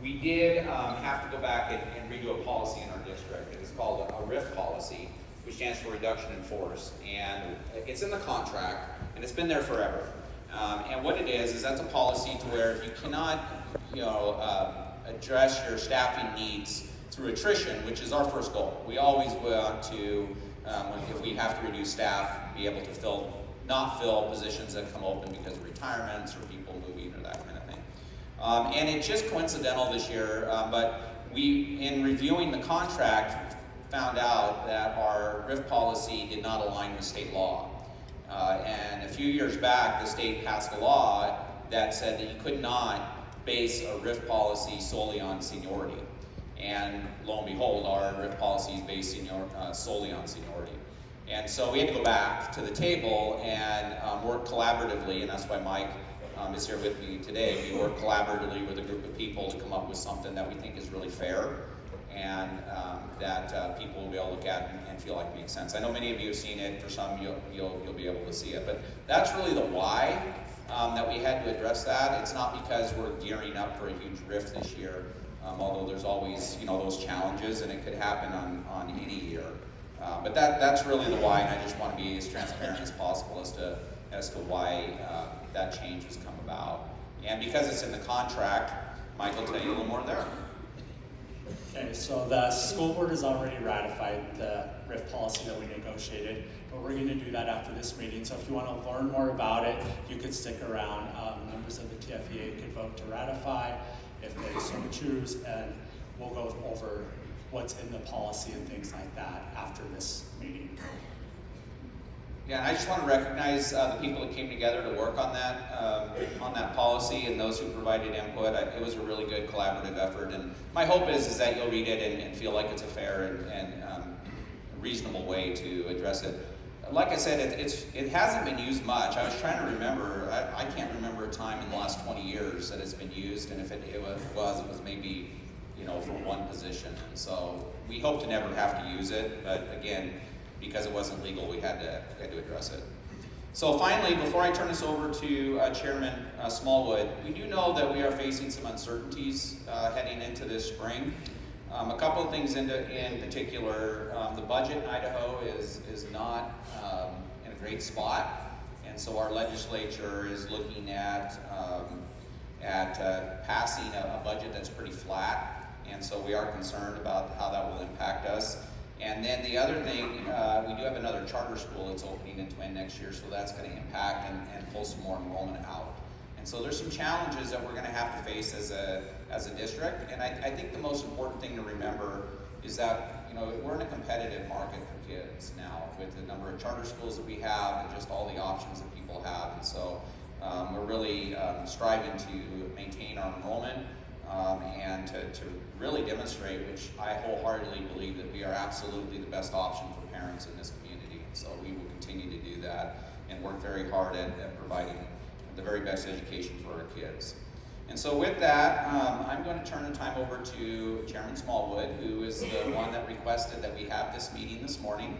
we did have to go back and redo a policy in our district. It is called a RIF policy, which stands for reduction in force. And it's in the contract, and it's been there forever. And what it is that's a policy to where if you cannot, address your staffing needs through attrition, which is our first goal. We always want to, if we have to reduce staff, be able to not fill positions that come open because of retirements or people moving or that kind of thing. And it's just coincidental this year, but we, in reviewing the contract, found out that our RIF policy did not align with state law. And a few years back, the state passed a law that said that you could not base a RIF policy solely on seniority. And lo and behold, our RIF policy is based solely on seniority. And so we had to go back to the table and work collaboratively, and that's why Mike is here with me today. We work collaboratively with a group of people to come up with something that we think is really fair and that people will be able to look at and feel like makes sense. I know many of you have seen it. For some, you'll be able to see it. But that's really the why that we had to address that. It's not because we're gearing up for a huge RIF this year, although there's always those challenges, and it could happen on any year. But that's really the why, and I just want to be as transparent as possible as to why that change has come about. And because it's in the contract, Mike will tell you a little more there. Okay, so the school board has already ratified the RIF policy that we negotiated, but we're going to do that after this meeting. So if you want to learn more about it, you could stick around. Members of the TFEA could vote to ratify if they so choose, and we'll go over what's in the policy and things like that after this meeting. Yeah, and I just want to recognize the people that came together to work on that policy and those who provided input. It was a really good collaborative effort, and my hope is that you'll read it and feel like it's a fair and reasonable way to address it. Like I said, it hasn't been used much. I was trying to remember. I can't remember a time in the last 20 years that it's been used, and if it was maybe for one position. And so we hope to never have to use it, but again, because it wasn't legal, we had to address it. So finally, before I turn this over to Chairman Smallwood, we do know that we are facing some uncertainties heading into this spring. A couple of things in particular, the budget in Idaho is not in a great spot, and so our legislature is looking at passing a budget that's pretty flat, and so we are concerned about how that will impact us. And then the other thing, we do have another charter school that's opening in Twin next year, so that's going to impact and pull some more enrollment out. And so there's some challenges that we're going to have to face as a district. And I think the most important thing to remember is that we're in a competitive market for kids now with the number of charter schools that we have and just all the options that people have. And so we're really striving to maintain our enrollment and to really demonstrate, which I wholeheartedly believe that we are absolutely the best option for parents in this community. And so we will continue to do that and work very hard at providing the very best education for our kids. And so with that, I'm going to turn the time over to Chairman Smallwood, who is the one that requested that we have this meeting this morning.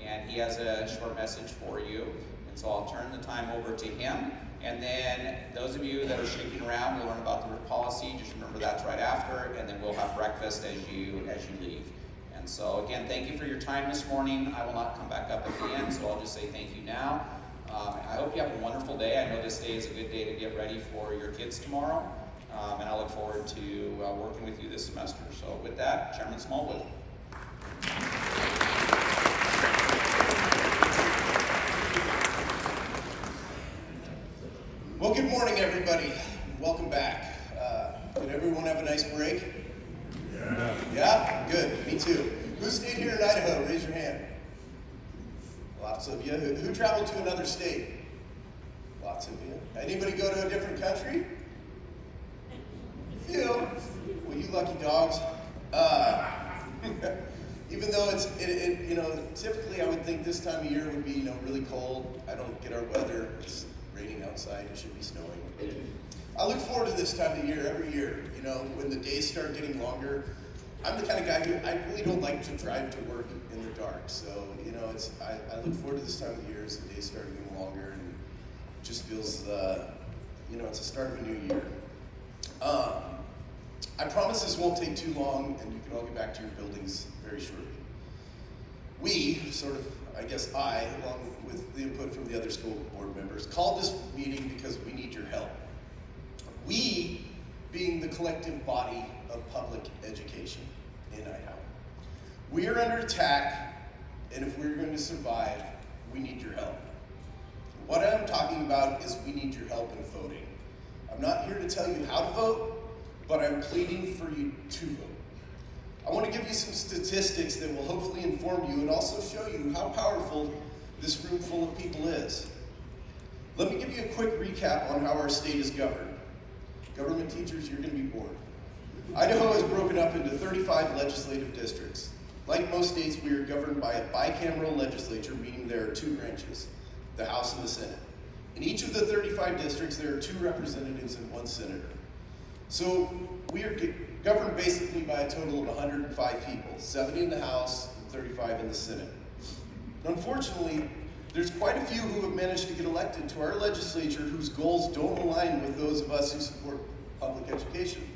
And he has a short message for you. And so I'll turn the time over to him. And then those of you that are sticking around will learn about the RIF policy. Just remember that's right after, and then we'll have breakfast as you leave. And so again, thank you for your time this morning. I will not come back up at the end, so I'll just say thank you now. I hope you have a wonderful day. I know this day is a good day to get ready for your kids tomorrow, and I look forward to working with you this semester. So with that, Chairman Smallwood. Well, good morning, everybody. Welcome back. Did everyone have a nice break? Yeah. Yeah? Good. Me too. Who stayed here in Idaho? Raise your hand. Lots of you. Who traveled to another state? Lots of you. Anybody go to a different country? A few. Well, you lucky dogs. Even though typically I would think this time of year would be, really cold. I don't get our weather. It's raining outside. It should be snowing. I look forward to this time of year every year, when the days start getting longer. I'm the kind of guy who I really don't like to drive to work in the dark. So, I look forward to this time of the year as the days start getting longer, and it just feels, it's the start of a new year. I promise this won't take too long, and you can all get back to your buildings very shortly. We, I, along with the input from the other school board members, called this meeting because we need your help. We being the collective body of public education in Idaho. We are under attack, and if we're going to survive, we need your help. What I'm talking about is we need your help in voting. I'm not here to tell you how to vote, but I'm pleading for you to vote. I want to give you some statistics that will hopefully inform you and also show you how powerful this room full of people is. Let me give you a quick recap on how our state is governed. Government teachers, you're going to be bored. Idaho is broken up into 35 legislative districts. Like most states, we are governed by a bicameral legislature, meaning there are two branches, the House and the Senate. In each of the 35 districts, there are 2 representatives and 1 senator. So we are governed basically by a total of 105 people, 70 in the House and 35 in the Senate. Unfortunately, there's quite a few who have managed to get elected to our legislature whose goals don't align with those of us who support public education.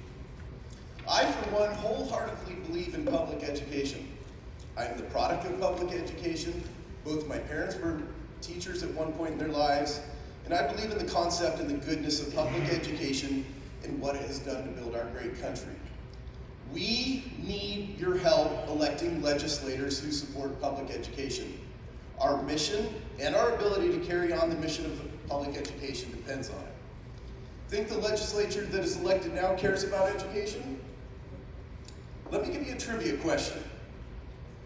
I, for one, wholeheartedly believe in public education. I am the product of public education. Both my parents were teachers at one point in their lives, and I believe in the concept and the goodness of public education and what it has done to build our great country. We need your help electing legislators who support public education. Our mission and our ability to carry on the mission of public education depends on it. Think the legislature that is elected now cares about education? Let me give you a trivia question.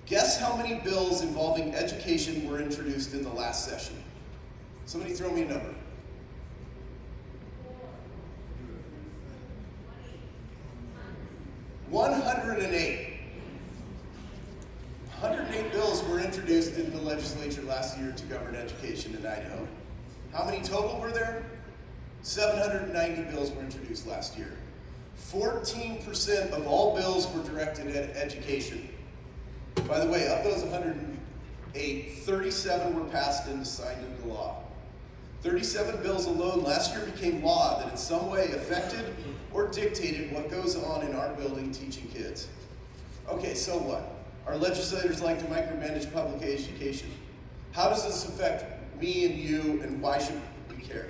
Guess how many bills involving education were introduced in the last session? Somebody throw me a number. 108. 108 bills were introduced in the legislature last year to govern education in Idaho. How many total were there? 790 bills were introduced last year. 14% of all bills were directed at education. By the way, of those 108, 37 were passed and signed into law. 37 bills alone last year became law that in some way affected or dictated what goes on in our building teaching kids. Okay, so what? Our legislators like to micromanage public education. How does this affect me and you, and why should we care?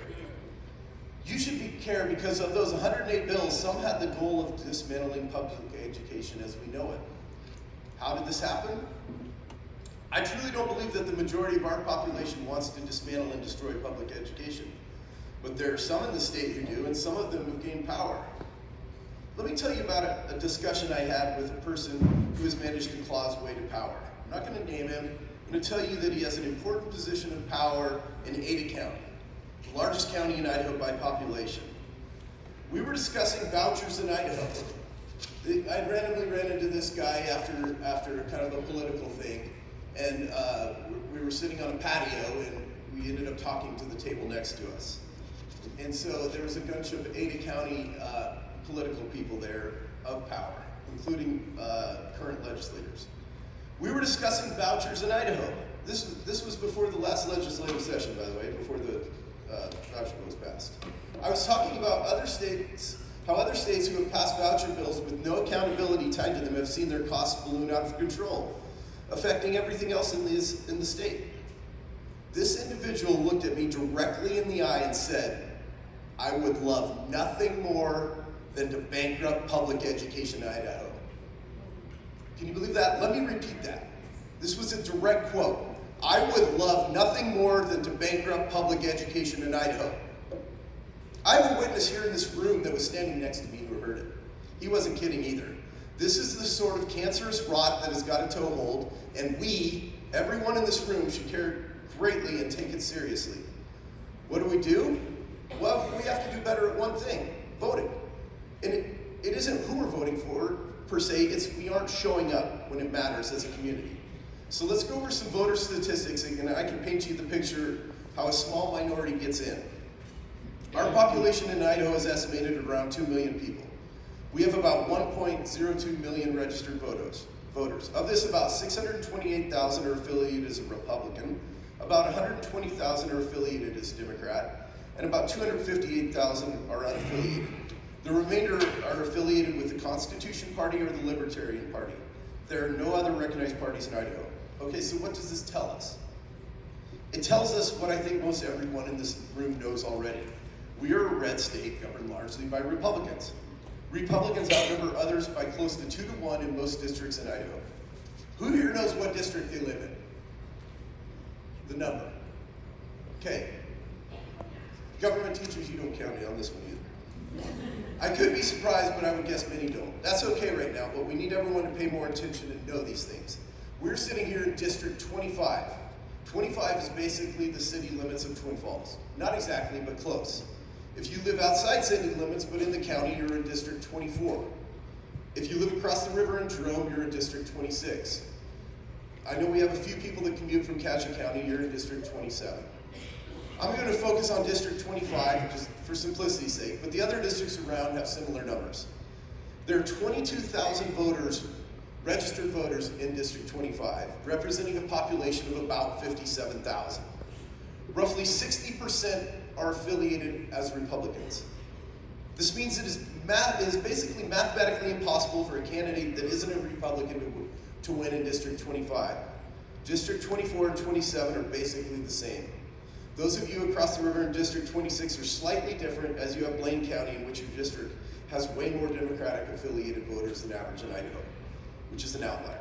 You should care because of those 108 bills, some had the goal of dismantling public education as we know it. How did this happen? I truly don't believe that the majority of our population wants to dismantle and destroy public education. But there are some in the state who do, and some of them have gained power. Let me tell you about a discussion I had with a person who has managed to claw his way to power. I'm not going to name him. I'm going to tell you that he has an important position of power in Ada County, the largest county in Idaho by population. We were discussing vouchers in Idaho. I randomly ran into this guy after kind of a political thing, and we were sitting on a patio, and we ended up talking to the table next to us. And so there was a bunch of Ada County political people there of power, including current legislators. We were discussing vouchers in Idaho. This was before the last legislative session, by the way, before the voucher bill was passed. I was talking about other states, how other states who have passed voucher bills with no accountability tied to them have seen their costs balloon out of control, affecting everything else in the state. This individual looked at me directly in the eye and said, "I would love nothing more than to bankrupt public education in Idaho." Can you believe that? Let me repeat that. This was a direct quote. "I would love nothing more than to bankrupt public education in Idaho." I have a witness here in this room that was standing next to me who heard it. He wasn't kidding either. This is the sort of cancerous rot that has got a toehold, and we, everyone in this room, should care greatly and take it seriously. What do? Well, we have to do better at one thing, voting. And it isn't who we're voting for, per se, it's we aren't showing up when it matters as a community. So let's go over some voter statistics, and I can paint you the picture how a small minority gets in. Our population in Idaho is estimated at around 2 million people. We have about 1.02 million registered voters. Of this, about 628,000 are affiliated as a Republican, about 120,000 are affiliated as a Democrat, and about 258,000 are unaffiliated. The remainder are affiliated with the Constitution Party or the Libertarian Party. There are no other recognized parties in Idaho. Okay, so what does this tell us? It tells us what I think most everyone in this room knows already. We are a red state governed largely by Republicans. Republicans outnumber others by close to 2-to-1 in most districts in Idaho. Who here knows what district they live in? The number. Okay. Government teachers, you don't count me on this one either. I could be surprised, but I would guess many don't. That's okay right now, but we need everyone to pay more attention and know these things. We're sitting here in District 25. 25 is basically the city limits of Twin Falls. Not exactly, but close. If you live outside city limits, but in the county, you're in District 24. If you live across the river in Jerome, you're in District 26. I know we have a few people that commute from Cassia County, you're in District 27. I'm going to focus on District 25 just for simplicity's sake, but the other districts around have similar numbers. There are 22,000 voters, registered voters in District 25, representing a population of about 57,000. Roughly 60% are affiliated as Republicans. This means it is basically mathematically impossible for a candidate that isn't a Republican to win in District 25. District 24 and 27 are basically the same. Those of you across the river in District 26 are slightly different, as you have Blaine County, in which your district has way more Democratic affiliated voters than average in Idaho, which is an outlier.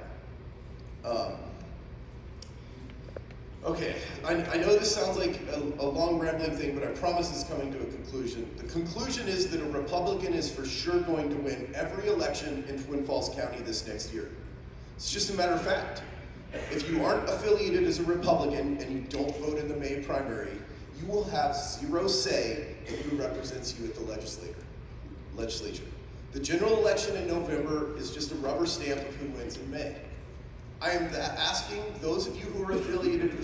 Okay, I know this sounds like a long rambling thing, but I promise it's coming to a conclusion. The conclusion is that a Republican is for sure going to win every election in Twin Falls County this next year. It's just a matter of fact. If you aren't affiliated as a Republican and you don't vote in the May primary, you will have zero say in who represents you at the legislature. The general election in November is just a rubber stamp of who wins in May. I am asking those of you who are affiliated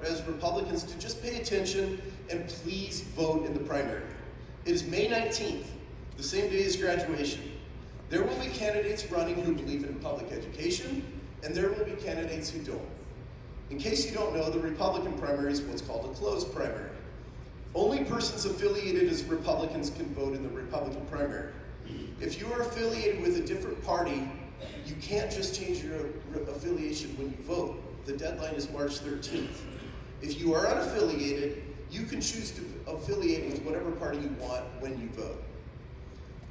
as Republicans to just pay attention and please vote in the primary. It is May 19th, the same day as graduation. There will be candidates running who believe in public education, and there will be candidates who don't. In case you don't know, the Republican primary is what's called a closed primary. Only persons affiliated as Republicans can vote in the Republican primary. If you are affiliated with a different party, you can't just change your affiliation when you vote. The deadline is March 13th. If you are unaffiliated, you can choose to affiliate with whatever party you want when you vote.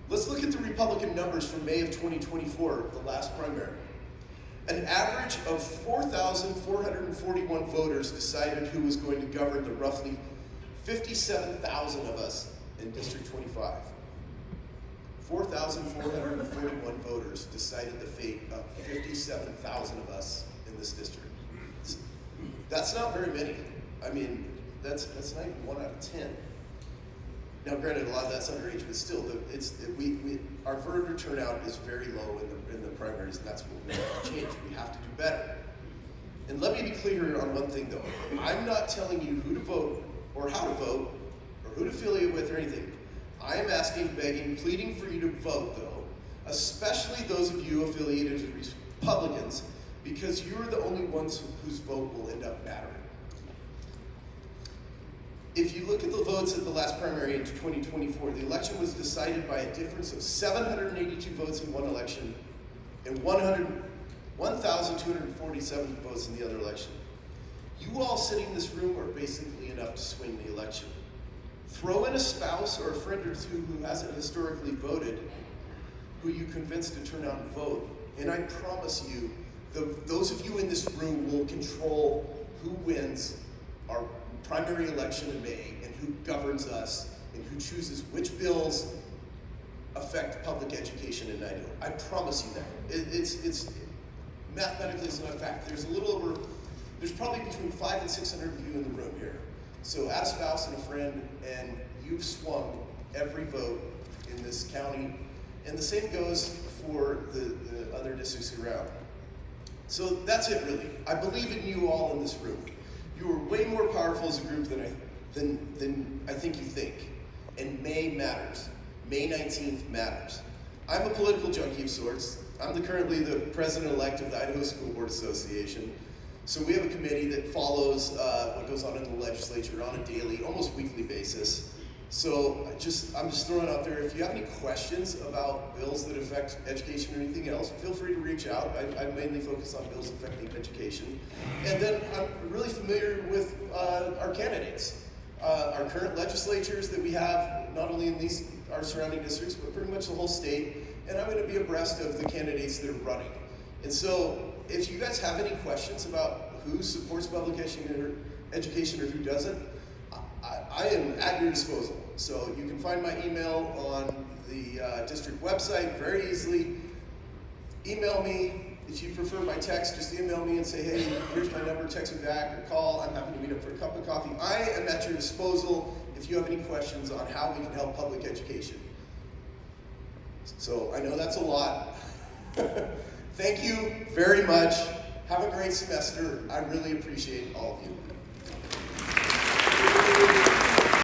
Let's look at the Republican numbers from May of 2024, the last primary. An average of 4,441 voters decided who was going to govern the roughly 57,000 of us in District 25. 4,441 voters decided the fate of 57,000 of us in this district. That's not very many. I mean, that's not even 1 out of 10. Now, granted, a lot of that's underage, but still, our voter turnout is very low in the primaries, and that's what we have to change. We have to do better. And let me be clear on one thing, though. I'm not telling you who to vote, or how to vote, or who to affiliate with, or anything. I am asking, begging, pleading for you to vote, though, especially those of you affiliated as Republicans, because you're the only ones whose vote will end up mattering. If you look at the votes at the last primary in 2024, the election was decided by a difference of 782 votes in one election and 1,247 votes in the other election. You all sitting in this room are basically enough to swing the election. Throw in a spouse or a friend or two who hasn't historically voted, who you convinced to turn out and vote, and I promise you, those of you in this room will control who wins our primary election in May and who governs us and who chooses which bills affect public education in Idaho. I promise you that. It's mathematically, it's not a fact. There's probably between 500 and 600 of you in the room here. So add a spouse and a friend, and you've swung every vote in this county. And the same goes for the other districts around. So that's it, really. I believe in you all in this room. You are way more powerful as a group than I think you think. And May matters. May 19th matters. I'm a political junkie of sorts. I'm currently the president-elect of the Idaho School Board Association. So we have a committee that follows what goes on in the legislature on a daily, almost weekly basis. So I'm just throwing out there, if you have any questions about bills that affect education or anything else, feel free to reach out. I mainly focus on bills affecting education. And then I'm really familiar with our candidates. Our current legislatures that we have, not only in our surrounding districts, but pretty much the whole state. And I'm going to be abreast of the candidates that are running. And so if you guys have any questions about who supports public education or who doesn't, I am at your disposal. So you can find my email on the district website very easily. Email me. If you prefer my text, just email me and say, hey, here's my number, text me back or call. I'm happy to meet up for a cup of coffee. I am at your disposal if you have any questions on how we can help public education. So I know that's a lot. Thank you very much. Have a great semester. I really appreciate all of you.